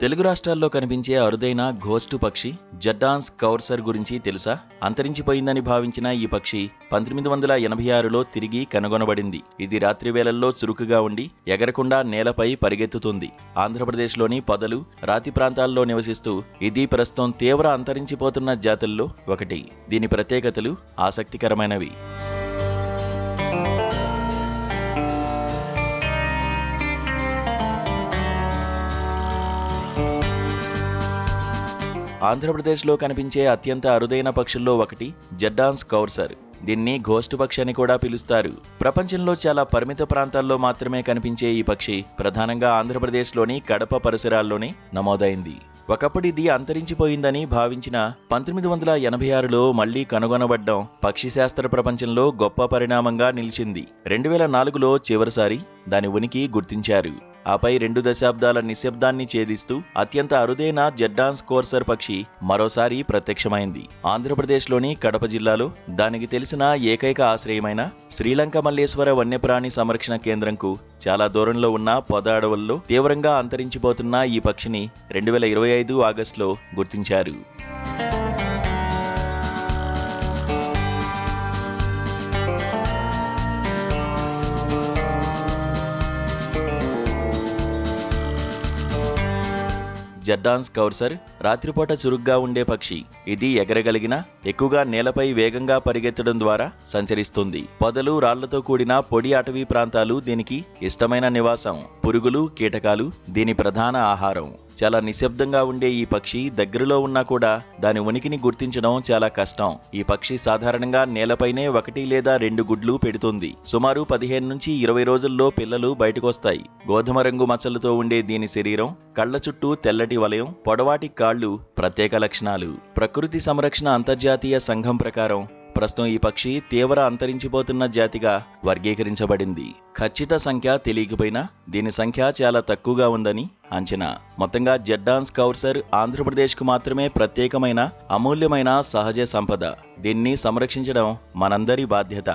తెలుగు రాష్ట్రాల్లో కనిపించే అరుదైన ఘోస్టు పక్షి జడ్డాన్స్ కౌర్సర్ గురించి తెలుసా? అంతరించిపోయిందని భావించిన ఈ పక్షి 1986లో తిరిగి కనుగొనబడింది. ఇది రాత్రి వేళల్లో చురుకుగా ఉండి ఎగరకుండా నేలపై పరిగెత్తుతుంది. ఆంధ్రప్రదేశ్లోని పొదలు, రాతి ప్రాంతాల్లో నివసిస్తూ ఇది ప్రస్తుతం తీవ్ర అంతరించిపోతున్న జాతుల్లో ఒకటి. దీని ప్రత్యేకతలు ఆసక్తికరమైనవి. ఆంధ్రప్రదేశ్లో కనిపించే అత్యంత అరుదైన పక్షుల్లో ఒకటి జడ్డాన్స్ కౌర్సర్. దీన్ని ఘోస్ట్ పక్షి అని కూడా పిలుస్తారు. ప్రపంచంలో చాలా పరిమిత ప్రాంతాల్లో మాత్రమే కనిపించే ఈ పక్షి ప్రధానంగా ఆంధ్రప్రదేశ్లోని కడప పరిసరాల్లోనే నమోదైంది. ఒకప్పుడు ఇది అంతరించిపోయిందని భావించిన 1986లో మళ్లీ కనుగొనబడ్డం పక్షి శాస్త్ర ప్రపంచంలో గొప్ప పరిణామంగా నిలిచింది. 2004లో చివరిసారి దాని ఉనికి గుర్తించారు. ఆపై 2 దశాబ్దాల నిశ్శబ్దాన్ని ఛేదిస్తూ అత్యంత అరుదైన జడ్డాన్స్ కౌర్సర్ పక్షి మరోసారి ప్రత్యక్షమైంది. ఆంధ్రప్రదేశ్లోని కడప జిల్లాలో దానికి తెలిసిన ఏకైక ఆశ్రయమైన శ్రీలంక మల్లేశ్వర వన్యప్రాణి సంరక్షణ కేంద్రంకు చాలా దూరంలో ఉన్న పొద అడవుల్లో తీవ్రంగా అంతరించిపోతున్న ఈ పక్షిని 2025 ఆగస్టులో గుర్తించారు. జడ్డాన్స్ కౌర్సర్ రాత్రిపూట చురుగ్గా ఉండే పక్షి. ఇది ఎగరగలిగిన, ఎక్కువగా నేలపై వేగంగా పరిగెత్తడం ద్వారా సంచరిస్తుంది. పొదలు, రాళ్లతో కూడిన పొడి అటవీ ప్రాంతాలు దీనికి ఇష్టమైన నివాసం. పురుగులు, కీటకాలు దీని ప్రధాన ఆహారం. చాలా నిశ్శబ్దంగా ఉండే ఈ పక్షి దగ్గరలో ఉన్నా కూడా దాని ఉనికిని గుర్తించడం చాలా కష్టం. ఈ పక్షి సాధారణంగా నేలపైనే 1 లేదా 2 గుడ్లు పెడుతుంది. సుమారు 15 నుంచి 20 రోజుల్లో పిల్లలు బయటకొస్తాయి. గోధుమ రంగు మచ్చలతో ఉండే దీని శరీరం, కళ్ల చుట్టూ తెల్లటి వలయం, పొడవాటి కాళ్లు ప్రత్యేక లక్షణాలు. ప్రకృతి సంరక్షణ అంతర్జాతీయ సంఘం ప్రకారం ప్రస్తుతం ఈ పక్షి తీవ్ర అంతరించిపోతున్న జాతిగా వర్గీకరించబడింది. ఖచ్చిత సంఖ్య తెలియకపోయినా దీని సంఖ్య చాలా తక్కువగా ఉందని అంచనా. మొత్తంగా జడ్డాన్స్ కౌర్సర్ ఆంధ్రప్రదేశ్కు మాత్రమే ప్రత్యేకమైన, అమూల్యమైన సహజ సంపద. దీన్ని సంరక్షించడం మనందరి బాధ్యత.